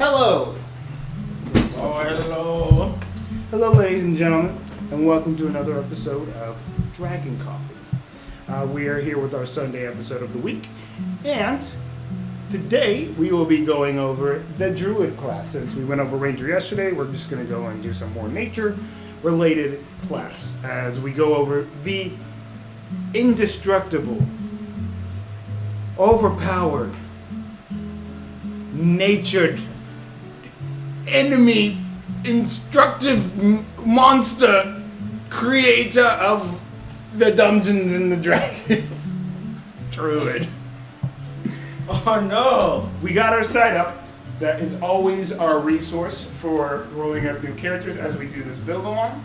Hello! Oh, hello. Hello, ladies and gentlemen, and welcome to another episode of Dragon Coffee. We are here with our Sunday episode of the week, and today we will be going over the Druid class. Since we went over Ranger yesterday, we're just going to go and do some more nature-related class as we go over the indestructible, overpowered, natured, enemy, instructive monster, creator of the Dungeons and the Dragons, Druid. Oh no! We got our site up. That is always our resource for rolling up new characters as we do this build along.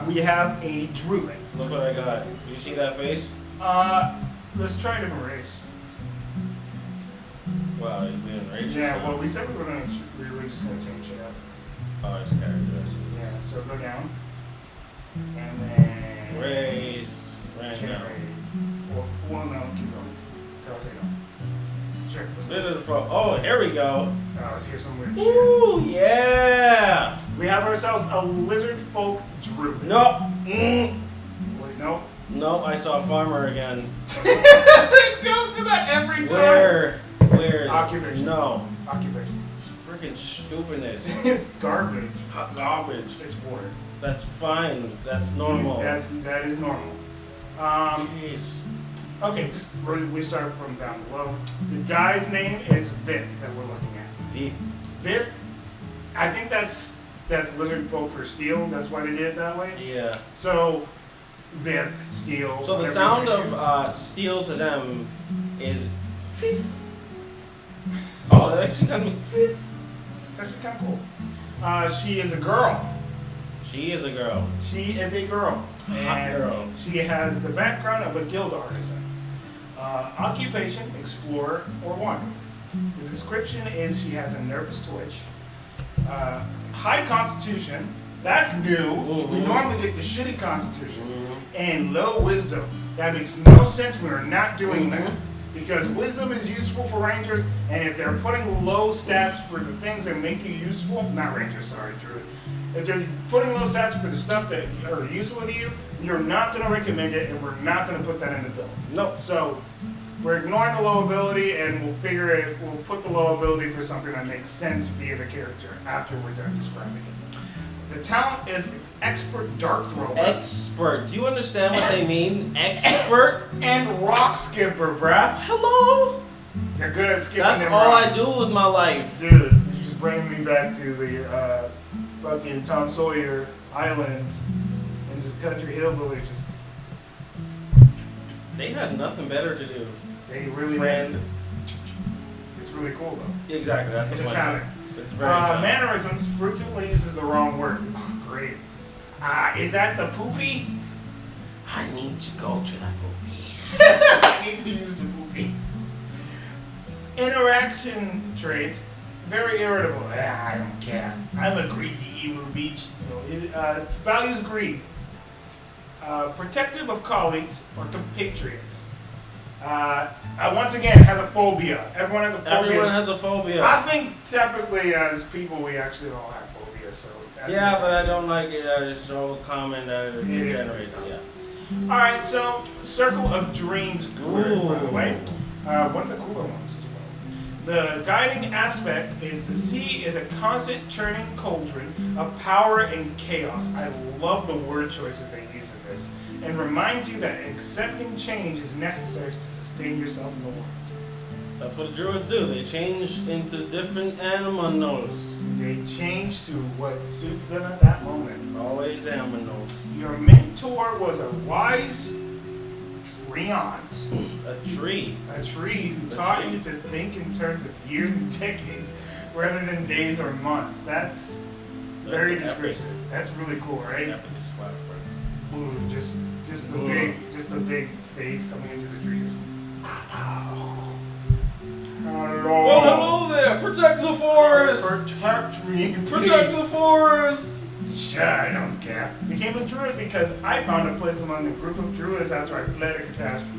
We have a Druid. Look what I got. You see that face? Let's try a different race. Wow, you're being racist. Yeah, well, we said we were just going to change it up. Oh, it's characters. Yeah, so go down. And then... Race. Random. Well, no, keep going. Tell us how. Sure. Lizard folk. Oh, here we go. Let's hear some weird shit. Ooh, yeah! We have ourselves a lizard folk druid. No. Wait, no. No, I saw a farmer again. Don't say that every time. Where? Occupation. No. Occupation. Freaking stupidness. It's garbage. Hot garbage. It's water. That's fine. That's normal. That is normal. Jeez. Okay, just we start from down below. The guy's name is Vith that we're looking at. Vith. I think that's lizard folk for steel. That's why they did it that way. Yeah. So, Vith, steel. So the sound of steel to them is fifth. Oh, that actually kind of fifth. It's actually kind of cool. She is a girl. She is a girl. She is a girl. Hot girl. She has the background of a guild artisan. Occupation, explorer, or wanderer. The description is she has a nervous twitch. High constitution. That's new. Mm-hmm. We normally get the shitty constitution. Mm-hmm. And low wisdom. That makes no sense. We're not doing that. Because wisdom is useful for rangers, and if they're putting low stats for the things that make you useful, not rangers, sorry, Druid. If they're putting low stats for the stuff that are useful to you, you're not going to recommend it, and we're not going to put that in the build. Nope. So we're ignoring the low ability, and we'll put the low ability for something that makes sense via the character after we're done describing it. The talent is expert dart thrower. Expert. Do you understand what they mean? Expert? And rock skipper, bruh. Hello? You're good at skipping. That's them all rocks. I do with my life. Dude, you just bring me back to the fucking Tom Sawyer Island and just country hillbilly. Just They had nothing better to do. they really Friend. did. It's really cool though. Exactly. That's It's the a point. talent. It's very talent. Mannerisms frequently uses the wrong word. Oh, great. Is that the poopy? I need to go to the movie. I need to use the poopy. Interaction trait. Very irritable. I don't care. I'm a greedy, evil beach. Values greed. Protective of colleagues or compatriots. Once again, has a phobia. Everyone has a phobia. Everyone has a phobia. I think typically as people, we actually all have phobia. So that's Yeah, but I don't like it. It's so common that it generates. Yeah. All right, so Circle of Dreams cleared, by the way. One of the cooler ones as well. The guiding aspect is the sea is a constant churning cauldron of power and chaos. I love the word choices they use in this. And reminds you that accepting change is necessary to sustain yourself in the world. That's what Druids do. They change into different animals. They change to what suits them at that moment. Always animals. Your mentor was a wise treant. A tree. A tree who taught you to think in terms of years and decades rather than days or months. That's very descriptive. That's really cool, right? Epic as fuck, bro. Ooh, just the big face coming into the trees. Hello. Well, hello there. Protect the forest. Protect me. Protect the forest. Sure, I don't care. Became a druid because I found a place among a group of druids after I fled a catastrophe.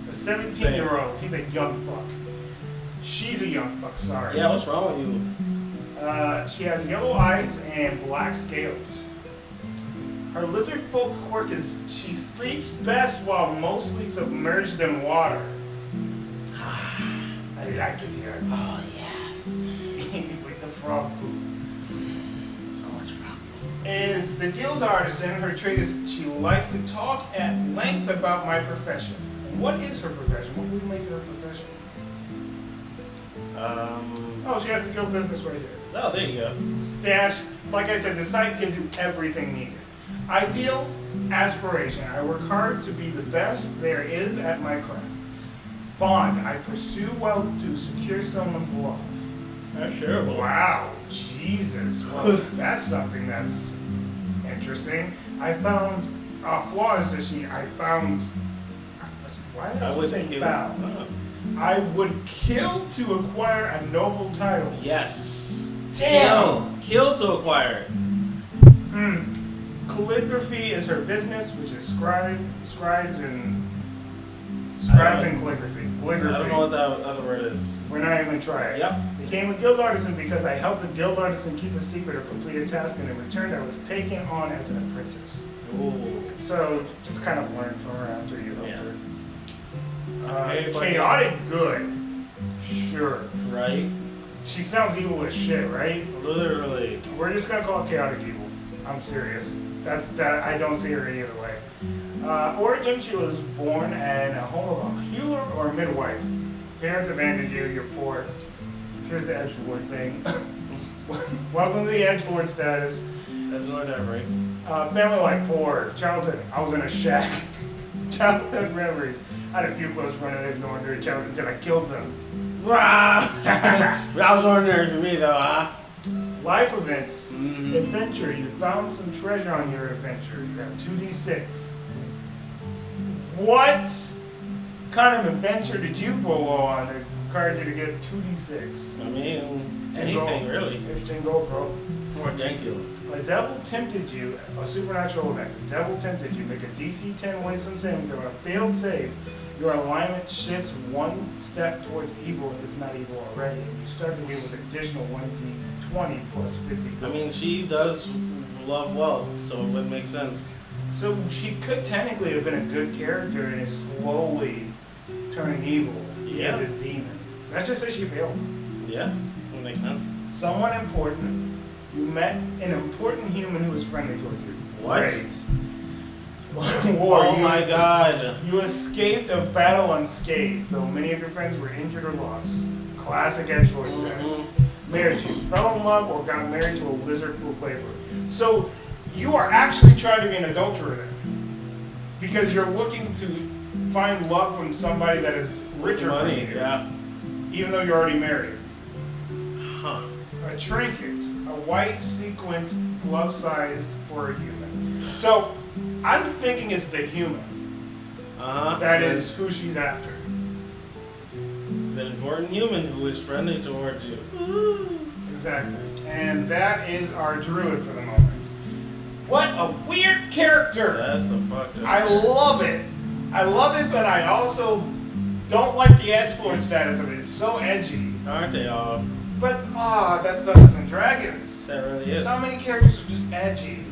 A 17-year-old, he's a young buck. She's a young fuck, sorry. Yeah, what's wrong with you? She has yellow eyes and black scales. Her lizard folk quirk is she sleeps best while mostly submerged in water. I like it here. Oh, yes. Like the frog poop. So much frog poop. Is the guild artisan. Her trait is she likes to talk at length about my profession. And what is her profession? What would we make her profession? Oh, she has the guild business right here. Oh, there you go. Dash, like I said, the site gives you everything needed. Ideal, aspiration. I work hard to be the best there is at my craft. Bond, I pursue well to secure someone's love. That's terrible. Wow, Jesus. Well, that's something that's interesting. I found flaws that I found. Why did I say found? I would kill to acquire a noble title. Yes. Damn! Kill to acquire. Calligraphy is her business, which is scribes and calligraphy. I don't know what that other word is. We're not even gonna try it. Yep. Became a guild artisan because I helped a guild artisan keep a secret or complete a task, and in return I was taken on as an apprentice. Ooh. So just kind of learn from her after you helped her. Okay, Chaotic good. Sure. Right? She sounds evil as shit, right? Literally. We're just gonna call it chaotic evil. I'm serious. That I don't see her any other way. Origin, she was born in a home of a healer or midwife. Parents abandoned you, you're poor. Here's the edgelord thing. Welcome to the edgelord status. Edgelord Every. Family life, poor. Childhood, I was in a shack. Childhood memories. I had a few close relatives no one during childhood until I killed them. That was ordinary for me though, huh? Life events. Adventure, you found some treasure on your adventure. You got 2d6. What kind of adventure did you go on that required you to get 2d6? I mean, anything really. 15 gold, bro. Or thank you. A devil tempted you, a supernatural event. The devil tempted you. Make a DC 10 wisdom saving throw. On a failed save, your alignment shifts one step towards evil if it's not evil already. You start the game with additional 1d20 plus 50 gold. I mean, she does love wealth, so it would make sense. So she could technically have been a good character and is slowly turning evil. Yeah. This demon. Let's just say she failed. Yeah, that makes sense. Someone important. You met an important human who was friendly towards you. What? Great. War. Oh my god. You escaped a battle unscathed, though many of your friends were injured or lost. Classic edgelord status. Marriage. You fell in love or got married to a lizard food laborer. So you are actually trying to be an adulterer then. Because you're looking to find love from somebody that is richer than you. Yeah. Even though you're already married. Huh. A trinket. A white sequined glove sized for a human. So I'm thinking it's the human. That is who she's after. The important human who is friendly towards you. Exactly. And that is our druid for the moment. What a weird character! That's a fucked up. I love it. I love it, but I also don't like the edgelord status of it. It's so edgy. Aren't they all? But that's Dungeons and Dragons. That really is. So many characters are just edgy.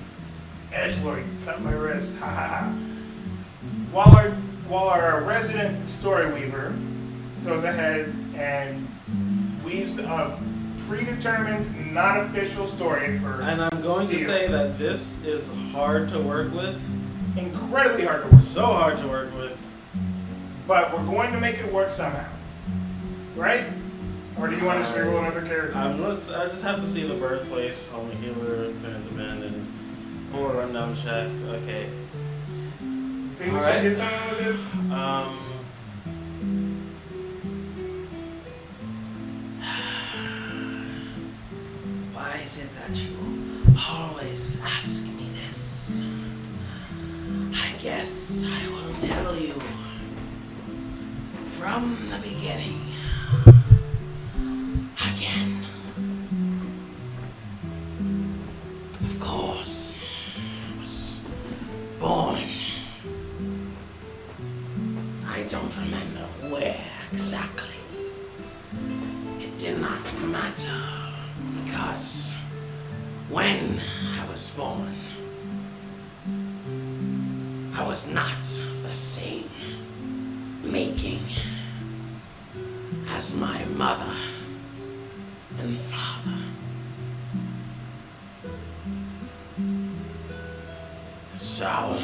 Edgelord, cut my wrist. Ha ha ha. While our resident story weaver goes ahead and weaves a predetermined, not official story for And I'm going to Steel. say that this is hard to work with. Incredibly hard to work. So hard to work with. But we're going to make it work somehow. Right? Or do you want to scribble another character? I just have to see the birthplace, home healer, parents abandoned, or rundown check. Okay. Think we Alright. can get something with this? Why is it that you always ask me this? I guess I will tell you from the beginning. Again. Of course, I was born. I don't remember where exactly. doesn't matter because when I was born, I was not the same making as my mother and father. So,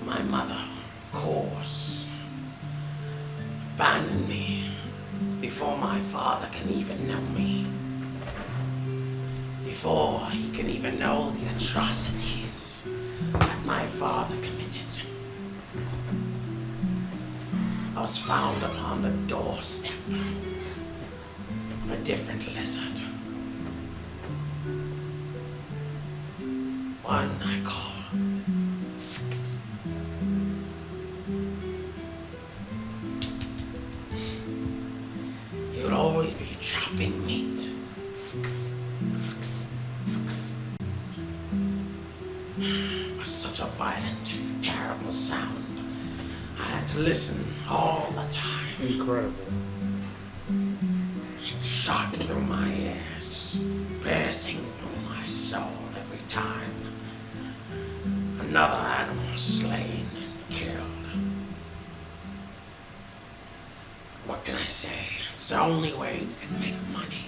my mother, of course, abandoned me before my father can even know me. Before he can even know the atrocities that my father committed. I was found upon the doorstep of a different lizard. One I call Sks. He would always be chopping meat. Sks, sks, sks. It was such a violent and terrible sound. I had to listen all the time. Incredible. It shot through my ears, piercing through my soul every time. Another animal slain and killed. What can I say? It's the only way we can make money.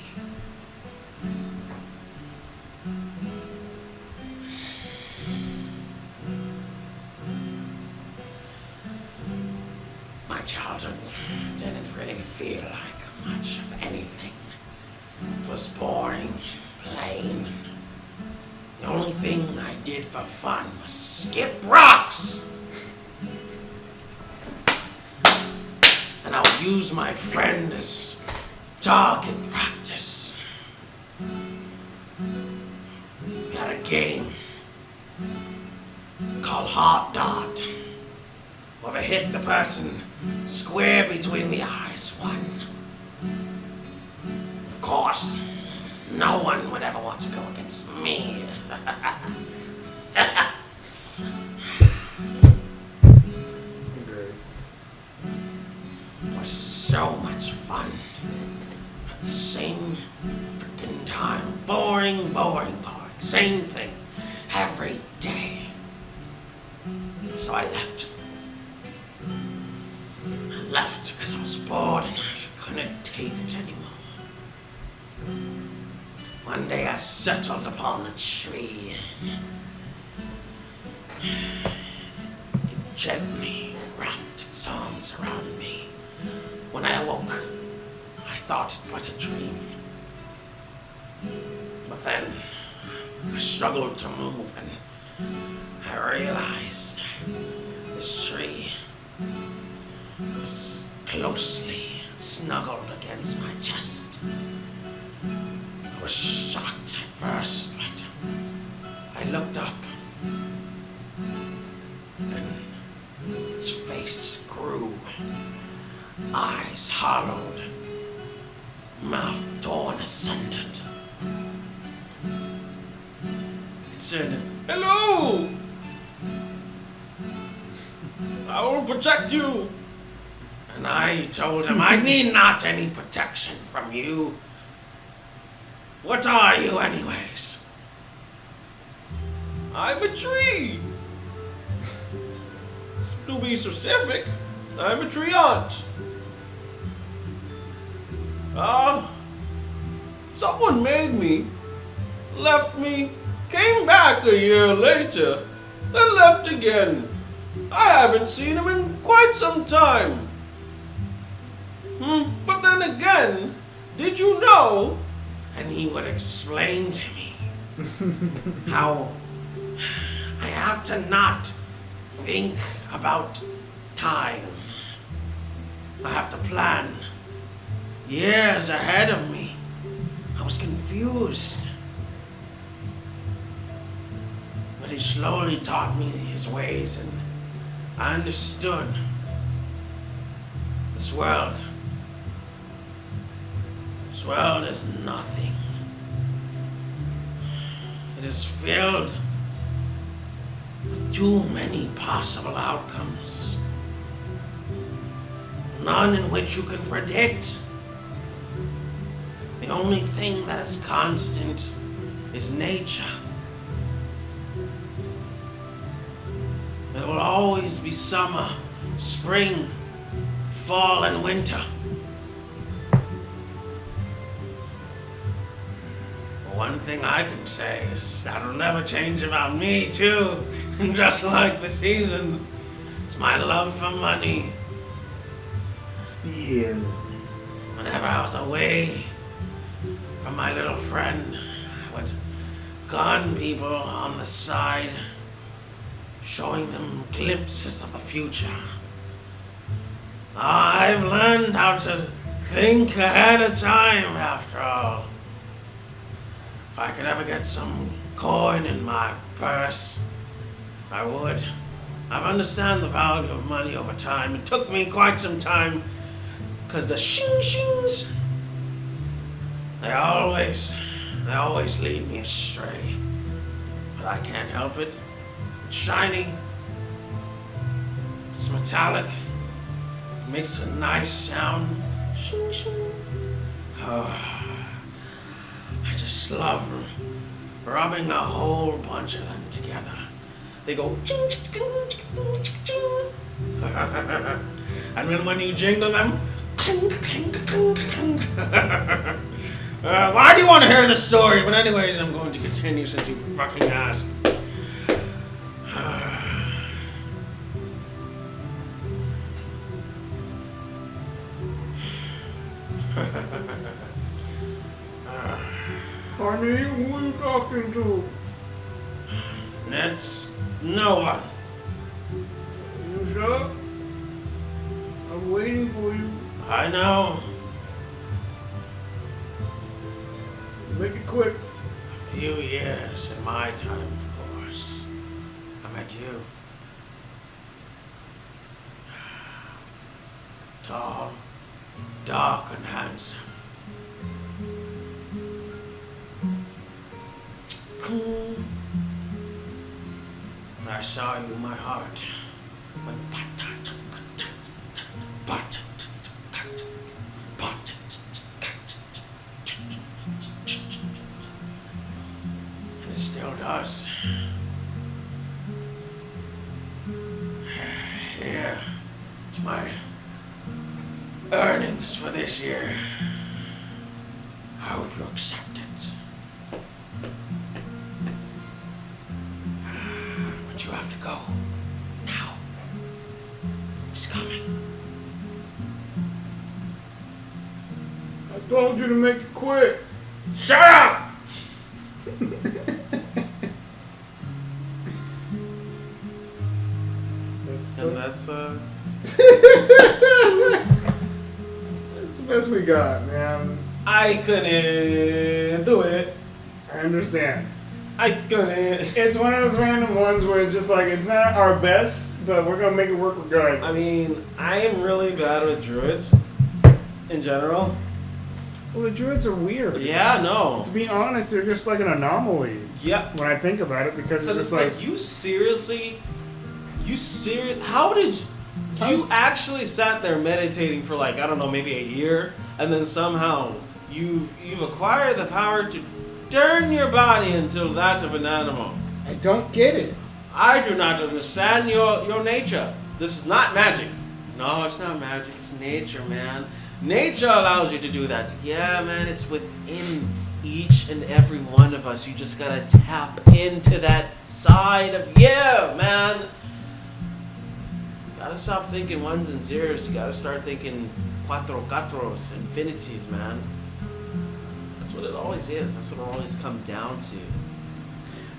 My childhood didn't really feel like much of anything. It was boring, plain. The only thing I did for fun was skip rocks. And I would use my friend as target practice. We had a game called Hot Dot, where we hit the person square between the eyes won. Of course, no one would ever want to go against me. It was so much fun. At the same freaking time. Boring, boring, boring. Same thing. Every day. So I left. I left because I was bored and I couldn't take it anymore. One day I settled upon a tree. It gently wrapped its arms around me. When I awoke, I thought it was a dream. But then I struggled to move and I realized this tree was closely snuggled against my chest. I was shocked at first, but I looked up and its face grew, eyes hollowed, mouth torn asunder. It said, "Hello! I will protect you." And I told him I need not any protection from you. What are you anyways? I'm a tree. To be specific, I'm a tree aunt. Someone made me, left me, came back a year later, then left again. I haven't seen him in quite some time. But then again, did you know? And he would explain to me how I have to not think about time. I have to plan years ahead of me. I was confused. But he slowly taught me his ways and I understood. This world is nothing. It is filled with too many possible outcomes. None in which you can predict. The only thing that is constant is nature. There will always be summer, spring, fall, and winter. One thing I can say is that'll never change about me, too. Just like the seasons, it's my love for money. Steel. Whenever I was away from my little friend, I would con people on the side, showing them glimpses of the future. I've learned how to think ahead of time, after all. If I could ever get some coin in my purse, I would. I've understand the value of money over time. It took me quite some time, because the shing-shings, they always lead me astray. But I can't help it. It's shiny. It's metallic. It makes a nice sound. Shing-shing. Oh. I just love rubbing a whole bunch of them together. They go ching ching ching ching ching. And when you jingle them, clink clink clink clink. Why do you want to hear the story? But anyways, I'm going to continue since you fucking asked. Honey, who are you talking to? That's no one. You sure? I'm waiting for you. I know. Make it quick. A few years in my time, of course. I met you. Tall, dark, and handsome. Cool. When I saw you, my heart went and it still does. Here, it's my earnings for this year. How would you accept it? But you have to go. Now. He's coming. I told you to make it quick. Shut up! And that's That's the best we got, man. I couldn't do it. I understand. I couldn't. It's one of those random ones where it's just like, it's not our best, but we're gonna make it work regardless. I mean, I am really bad with druids in general. well, the druids are weird. Yeah, no. To be honest, they're just like an anomaly Yep. when I think about it, because it's Because just it's like, like, how did you actually sat there meditating for like, I don't know, maybe a year, and then somehow you've acquired the power to turn your body into that of an animal. I don't get it. I do not understand your nature. This is not magic. No, it's not magic. It's nature, man. Nature allows you to do that. Yeah, man, it's within each and every one of us. You just gotta tap into that side of, yeah, man. Gotta stop thinking ones and zeros. You gotta start thinking cuatros, infinities, man. That's what it always is. That's what it always comes down to.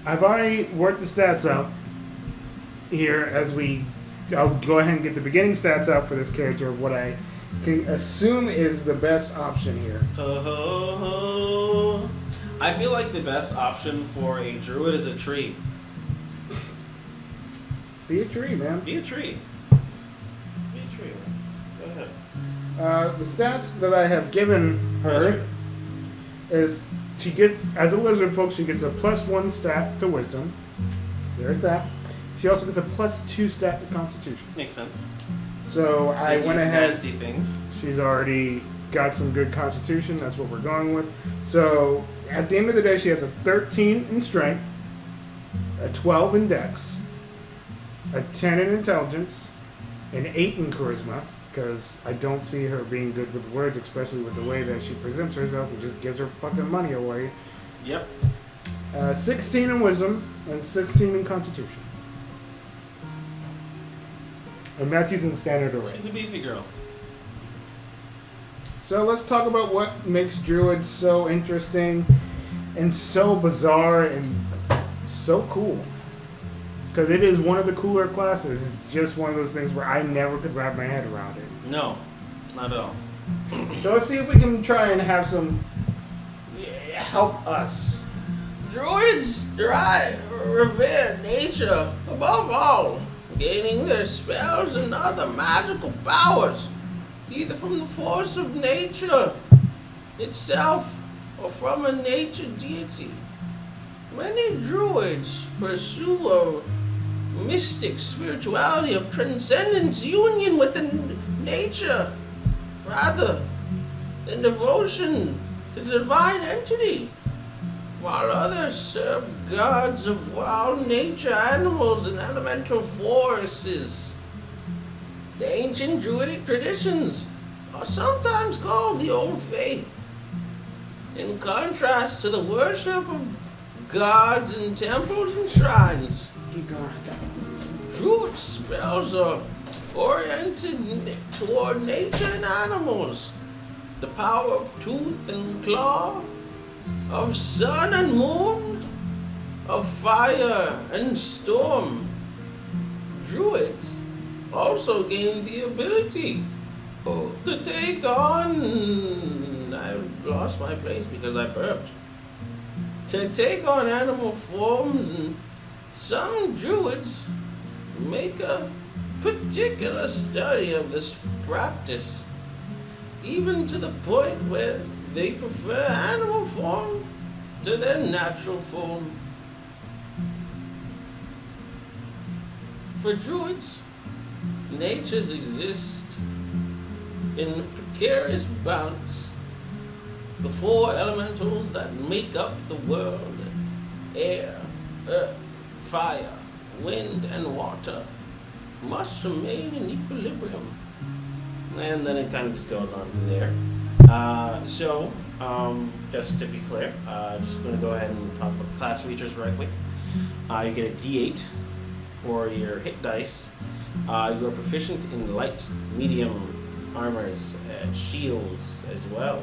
I've already worked the stats out here I'll go ahead and get the beginning stats out for this character of what I can assume is the best option here. I feel like the best option for a druid is a tree. Be a tree, man. Be a tree. Be a tree. Go ahead. The stats that I have given her is she gets, as a lizard folk, she gets a +1 stat to wisdom. There's that. She also gets a +2 stat to constitution. Makes sense. So I They went eat ahead. nasty things. She's already got some good constitution. That's what we're going with. So at the end of the day, she has a 13 in strength, a 12 in dex, a 10 in intelligence, an 8 in charisma, because I don't see her being good with words, especially with the way that she presents herself and just gives her fucking money away. Yep. 16 in wisdom, and 16 in constitution. And that's using standard array. She's a beefy girl. So let's talk about what makes Druids so interesting and so bizarre and so cool. Because it is one of the cooler classes. It's just one of those things where I never could wrap my head around it. No, not at all. So let's see if we can try and have some help us. Druids revere nature above all, gaining their spells and other magical powers, either from the force of nature itself or from a nature deity. Many Druids pursue a mystic spirituality of transcendence, union with nature, rather than devotion to the divine entity, while others serve gods of wild nature, animals, and elemental forces. The ancient Druidic traditions are sometimes called the Old Faith, in contrast to the worship of gods in temples and shrines. Druid spells are oriented toward nature and animals, the power of tooth and claw, of sun and moon, of fire and storm. Druids also gain the ability to take on... I lost my place because I burped. To take on animal forms, and some Druids make a particular study of this practice, even to the point where they prefer animal form to their natural form. For Druids, natures exist in precarious balance. The four elementals that make up the world, air, earth, fire, wind, and water, must remain in equilibrium. And then it kind of just goes on from there. Just to be clear, just going to go ahead and talk about the class features right quick. You get a D8 for your hit dice. You are proficient in light, medium armors, and shields as well.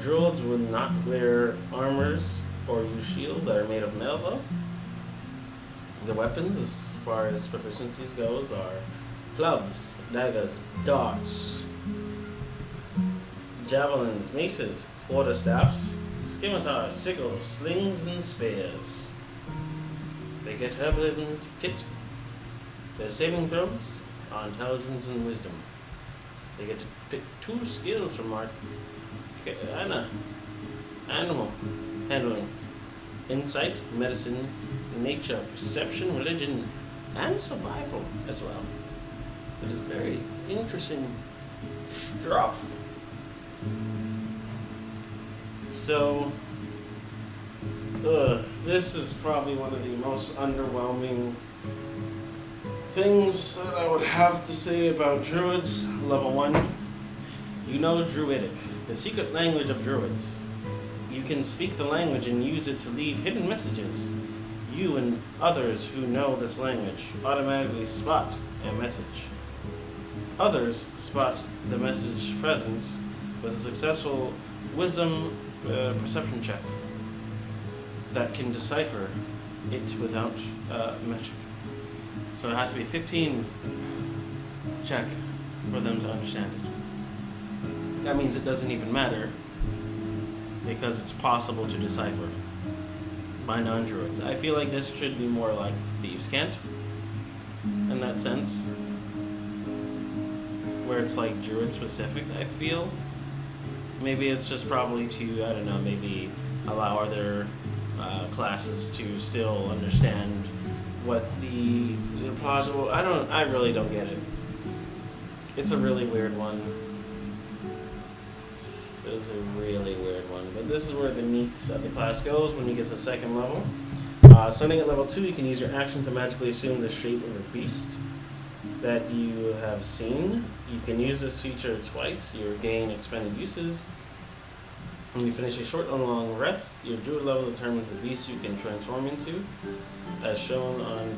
Druids would not wear armors or use shields that are made of metal, though. The weapons, as far as proficiencies goes, are clubs, daggers, darts, javelins, maces, quarterstaffs, scimitars, sickles, slings, and spears. They get herbalism kit. Their saving throws are intelligence and wisdom. They get to pick 2 skills from our animal handling: insight, medicine, nature, perception, religion, and survival as well. It is very interesting stuff. So, this is probably one of the most underwhelming things that I would have to say about Druids. Level 1, you know Druidic, the secret language of Druids. You can speak the language and use it to leave hidden messages. You and others who know this language automatically spot a message. Others spot the message presence with a successful wisdom perception check that can decipher it without metric. So it has to be 15 check for them to understand it. That means it doesn't even matter because it's possible to decipher by non-druids. I feel like this should be more like Thieves' Cant in that sense, where it's like druid specific. I feel maybe it's just probably to, I don't know, maybe allow other classes to still understand what the plausible. I really don't get it. It's a really weird one. It is a really weird one. But this is where the meat of the class goes when you get to second level. Starting at level 2, you can use your action to magically assume the shape of a beast that you have seen. You can use this feature twice. You gain expanded uses. When you finish a short or long rest, your druid level determines the beast you can transform into, as shown on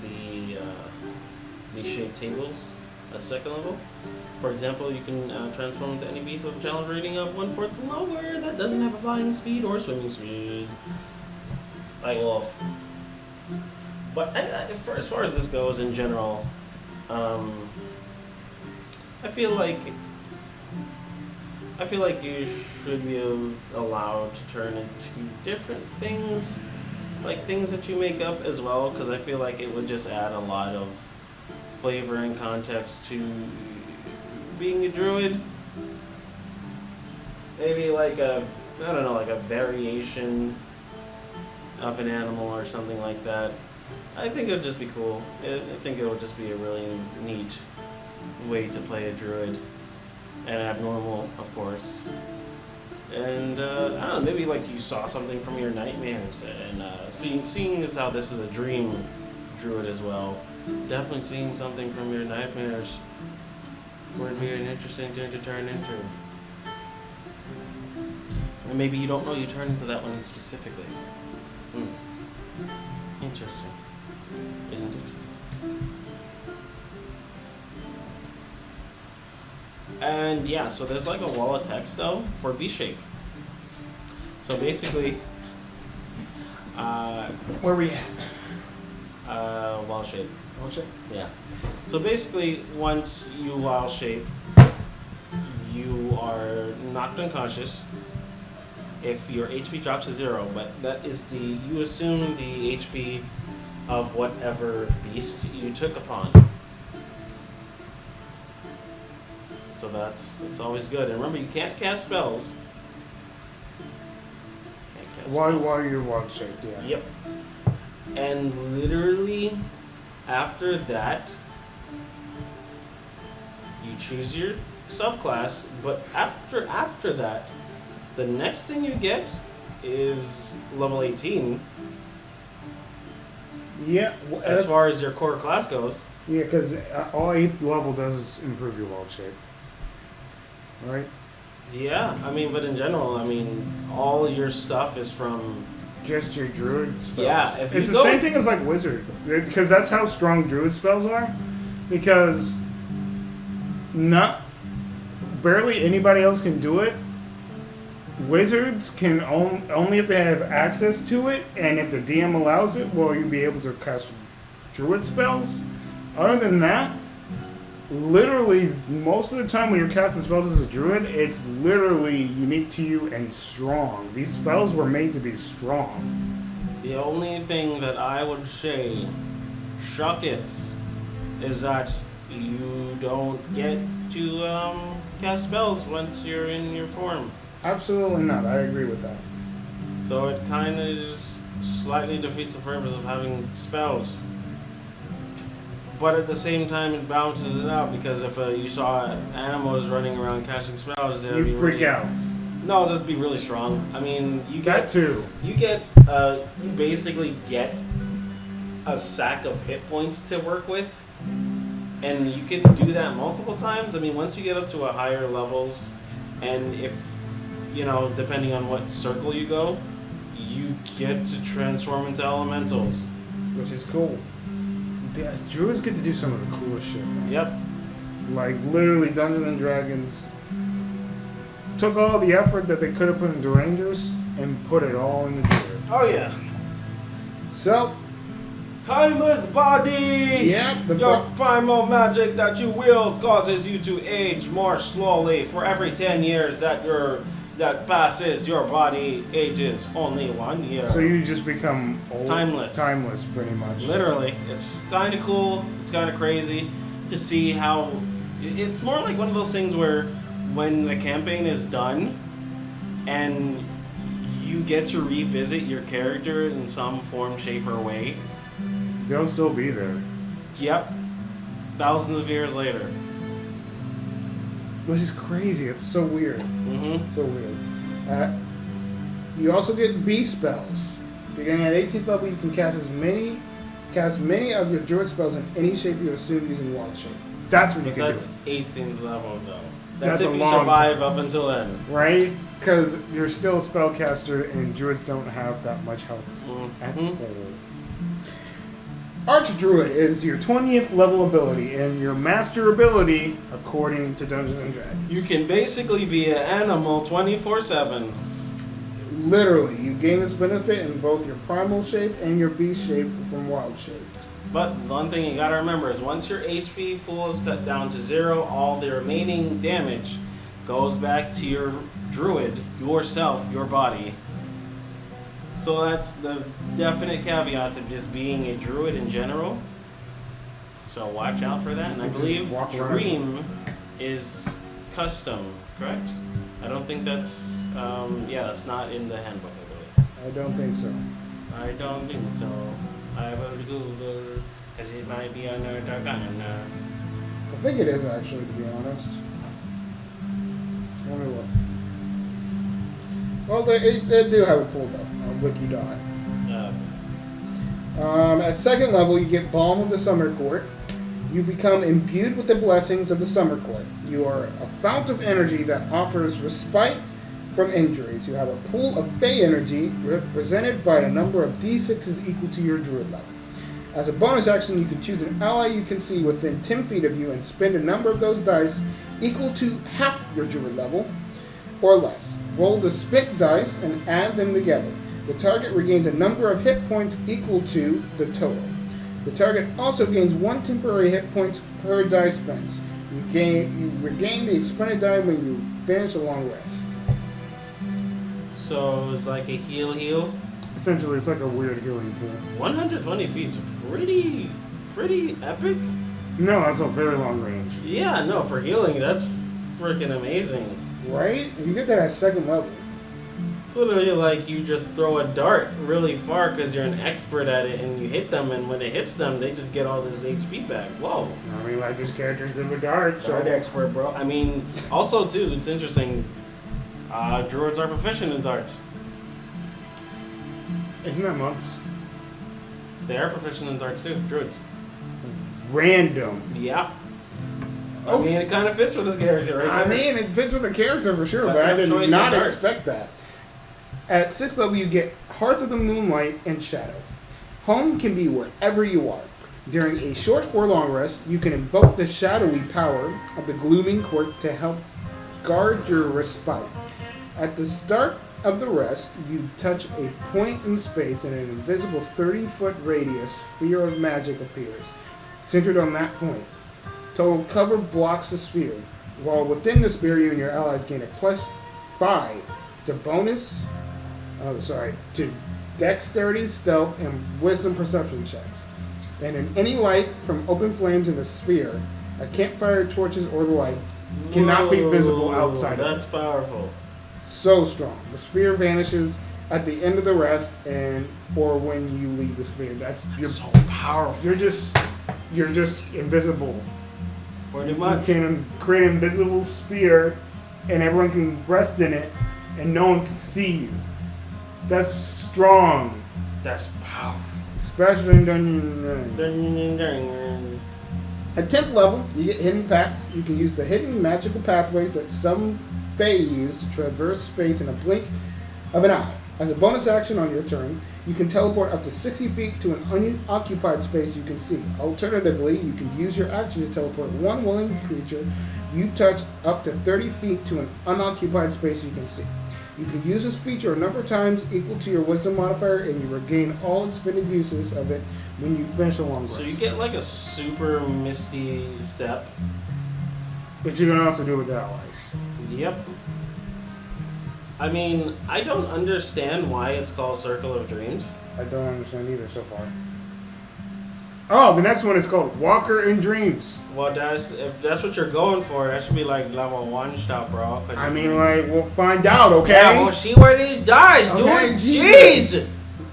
the shape tables at second level. For example, you can transform into any beast with a challenge rating of 1/4 or lower that doesn't have a flying speed or swimming speed, like wolf. But as far as this goes in general, I feel like you should be allowed to turn into different things, like things that you make up as well, because I feel like it would just add a lot of flavor and context to being a druid. Maybe like a variation of an animal or something like that. I think it would just be cool. I think it would just be a really neat way to play a druid. And abnormal, of course. And, I don't know, maybe like you saw something from your nightmares. And seeing as how this is a dream druid as well, definitely seeing something from your nightmares would be an interesting thing to turn into. And maybe you don't know you turn into that one specifically. Interesting. Isn't it? And yeah, so there's like a wall of text though for beast shape. So basically, Where we at? wall shape. Wall shape? Yeah. So basically, once you wall shape, you are knocked unconscious if your HP drops to 0, but that is you assume the HP of whatever beast you took upon. So that's always good. And remember, you can't cast spells. While you're wall shaped, yeah. Yep. And literally, after that, you choose your subclass. But after that, the next thing you get is level 18. Yeah. As far as your core class goes. Yeah, because all 8th level does is improve your wall shape. Right? Yeah, I mean, but in general, I mean, all your stuff is from... Just your druid spells. Yeah, if you it's the same thing as like wizard, because that's how strong druid spells are. Because barely anybody else can do it. Wizards can only if they have access to it, and if the DM allows it, will you be able to cast druid spells. Other than that, literally most of the time when you're casting spells as a druid, it's literally unique to you and strong. These spells were made to be strong. The only thing that I would say shucketh is that you don't get to cast spells once you're in your form. Absolutely not. I agree with that. So it kind of just slightly defeats the purpose of having spells. But at the same time, it balances it out, because if you saw animals running around casting spells, they'd be You freak out. No, just be really strong. I mean, you get too. You basically get a sack of hit points to work with, and you can do that multiple times. I mean, once you get up to a higher levels, and if depending on what circle you go, you get to transform into elementals, which is cool. Yeah, Druids get to do some of the coolest shit, man. Yep. Like, literally, Dungeons and Dragons took all the effort that they could have put into Rangers and put it all in the Druid. Oh, yeah. So, timeless body! Yep. Your primal magic that you wield causes you to age more slowly. For every 10 years that passes, your body ages only 1 year. So you just become old. Timeless. Timeless, pretty much. Literally. It's kind of cool. It's kind of crazy to see how... It's more like one of those things where when the campaign is done and you get to revisit your character in some form, shape, or way. They'll still be there. Yep. Thousands of years later. which is crazy. It's so weird. Mm-hmm. So weird. You also get beast spells. Beginning at 18th level, you can cast many of your druid spells in any shape you assume using wild shape. That's what you can That's do. 18th level though. That's That's a if you long survive up until then. Right? Because you're still a spellcaster, and druids don't have that much health at Mm-hmm. all. Archdruid is your 20th level ability, and your master ability, according to Dungeons and Dragons. You can basically be an animal 24/7. Literally, you gain this benefit in both your primal shape and your beast shape from wild shape. But one thing you gotta remember is once your HP pool is cut down to 0, all the remaining damage goes back to your druid, yourself, your body. So that's the definite caveat to just being a druid in general. So watch out for that. And I Just believe walk around. Dream is custom, correct? I don't think that's, that's not in the handbook, I believe. I don't think so. I don't think so. I will Google, because it might be another kind. I think it is, actually, to be honest. Let me look. Well, they do have it pulled up on Wiki.dot. At second level, you get Balm of the Summer Court. You become imbued with the blessings of the Summer Court. You are a fount of energy that offers respite from injuries. You have a pool of Fey energy represented by a number of D6s equal to your Druid level. As a bonus action, you can choose an ally you can see within 10 feet of you and spend a number of those dice equal to half your Druid level or less. Roll the spit dice and add them together. The target regains a number of hit points equal to the total. The target also gains 1 temporary hit points per die spent. You regain the expended die when you finish a long rest. So it's like a heal. Essentially, it's like a weird healing pool. 120 feet's pretty epic. No, that's a very long range. Yeah, no, for healing, that's freaking amazing. Right? And you get that at second level. It's literally like you just throw a dart really far because you're an expert at it and you hit them, and when it hits them, they just get all this HP back. Whoa. I mean, like, this character's good with darts. So. Dart expert, bro. I mean, also, too, it's interesting. Druids are proficient in darts. Isn't that monks? They are proficient in darts, too. Druids. Random. Yeah. Oh. I mean, it kind of fits with this character, right? I mean, it fits with the character for sure, but I Weapon of did choice not and darts. expect that. At 6th level, you get Hearth of the Moonlight and Shadow. Home can be wherever you are. During a short or long rest, you can invoke the shadowy power of the Glooming Court to help guard your respite. At the start of the rest, you touch a point in space and an invisible 30-foot radius sphere of magic appears, centered on that point. Total cover blocks the sphere. While within the sphere, you and your allies gain a +5 to dexterity, stealth, and wisdom perception checks. And in any light from open flames in the sphere, a campfire, torches, or the like cannot be visible outside of it. That's powerful. So strong. The sphere vanishes at the end of the rest, or when you leave the sphere. That's So powerful. you're just invisible. Pretty You much. can create an invisible sphere, and everyone can rest in it, and no one can see you. That's strong, That's powerful. especially in Dungeons. At 10th level, you get hidden paths. You can use the hidden magical pathways that some Fae use to traverse space in a blink of an eye. As a bonus action on your turn, you can teleport up to 60 feet to an unoccupied space you can see. Alternatively, you can use your action to teleport one willing creature you touch up to 30 feet to an unoccupied space you can see. You can use this feature a number of times equal to your wisdom modifier, and you regain all expended uses of it when you finish a long rest. So you get like a super misty step. But you can also do it with allies. Yep. I mean, I don't understand why it's called Circle of Dreams. I don't understand either so far. Oh, the next one is called Walker in Dreams. Well, if that's what you're going for, that should be like level 1 stuff, bro. I mean, like, we'll find out, okay? Yeah, we'll see where these dies, dude. Okay, Jeez!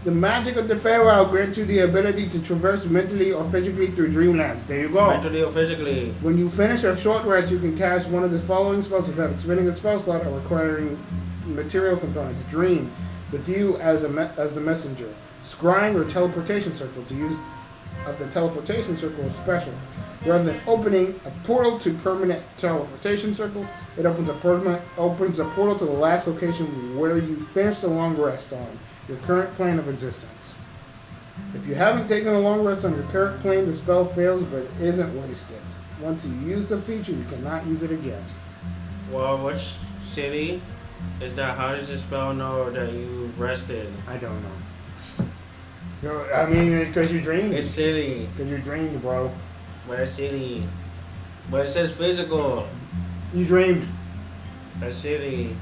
The magic of the Feywild grants you the ability to traverse mentally or physically through dreamlands. There you go. Mentally or physically. When you finish a short rest, you can cast one of the following spells without expending a spell slot or requiring material components. Dream, with you as the messenger. Scrying or teleportation circle. To use of the teleportation circle is special. Rather than opening a portal to permanent teleportation circle, it opens a portal to the last location where you finished a long rest on your current plane of existence. If you haven't taken a long rest on your current plane, the spell fails, but it isn't wasted. Once you use the feature, you cannot use it again. Well, which city is that? How does the spell know that you rested? I don't know. I mean, because you dreamed. It's city. Because you dreamed, bro. Where's city? But it says physical. You dreamed. That's city.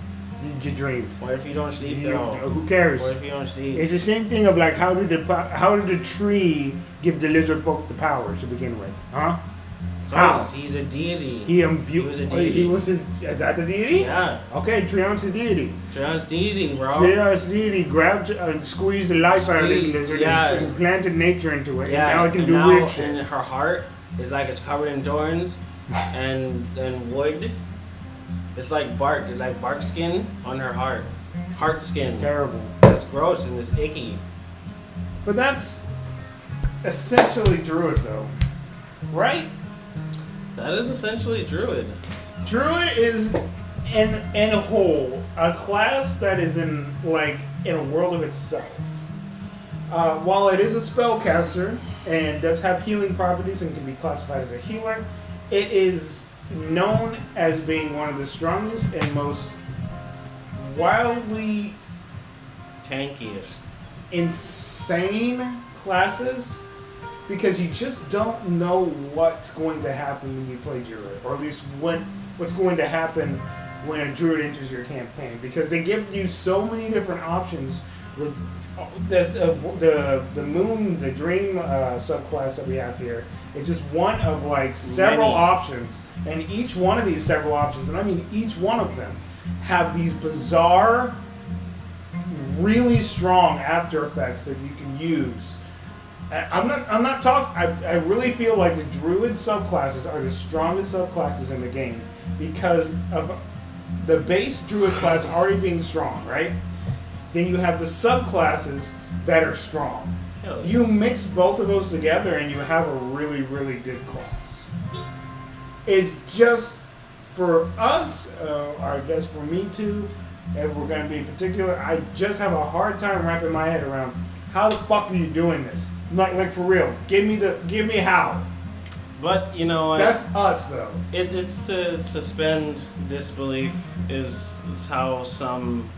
You dreamed. What if you don't sleep though? Who cares? What if you don't sleep? It's the same thing of like how did the tree give the lizard folk the power to begin with? Huh? How? He's a deity. He was a deity. Is that the deity? Yeah. Okay, Treon's the deity. Treon's deity, bro. Treon's deity grabbed and squeezed the life out of this lizard and planted nature into it. Yeah. And now it can do weird shit. And her heart is like it's covered in thorns and wood. It's like bark. It's like bark skin on her heart. Heart skin. Terrible. It's gross and it's icky. But that's essentially Druid, though. Right? That is essentially Druid. Druid is, in a whole, a class that is in a world of itself. While it is a spellcaster and does have healing properties and can be classified as a healer, it is known as being one of the strongest and most wildly tankiest, insane classes, because you just don't know what's going to happen when you play Druid, or at least what's going to happen when a Druid enters your campaign, because they give you so many different options. With the Moon, the Dream subclass that we have here, is just one of several options, and each one of these several options, and I mean each one of them, have these bizarre, really strong after effects that you can use. I'm not talking. I really feel like the Druid subclasses are the strongest subclasses in the game because of the base Druid class already being strong, right? Then you have the subclasses that are strong. Yeah. You mix both of those together and you have a really, really good class. It's just for us, I guess for me too, and we're going to be particular, I just have a hard time wrapping my head around how the fuck are you doing this? Like for real. Give me how. But you know what? That's us though. It's to suspend disbelief is how some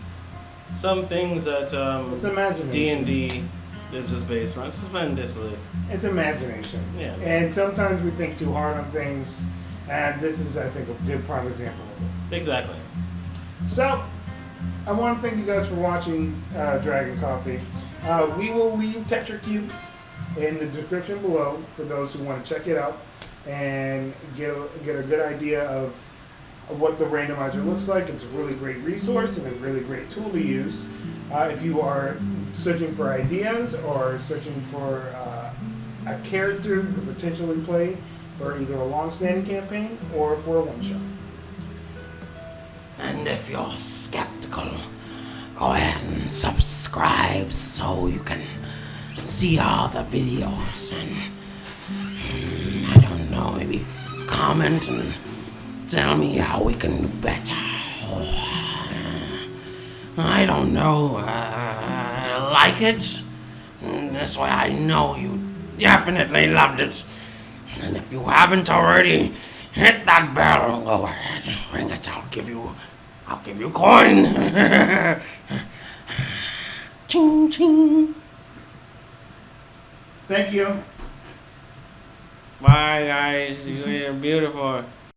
things that It's imagination. D&D is just based on. Suspend disbelief. It's imagination. Yeah. And sometimes we think too hard on things, and this is, I think, a good prime example of it. Exactly. So, I want to thank you guys for watching Dragon Coffee. We will leave TetraCube in the description below for those who want to check it out and get a good idea of what the randomizer looks like. It's a really great resource and a really great tool to use if you are searching for ideas or searching for a character to potentially play for either a long-standing campaign or for a one-shot. And if you're skeptical, go ahead and subscribe so you can see all the videos and I don't know, maybe comment and tell me how we can do better. I don't know, like it. This way I know you definitely loved it. And if you haven't already, hit that bell. Go ahead, ring it. I'll give you coin. Ching ching. Thank you. Bye guys, you're beautiful.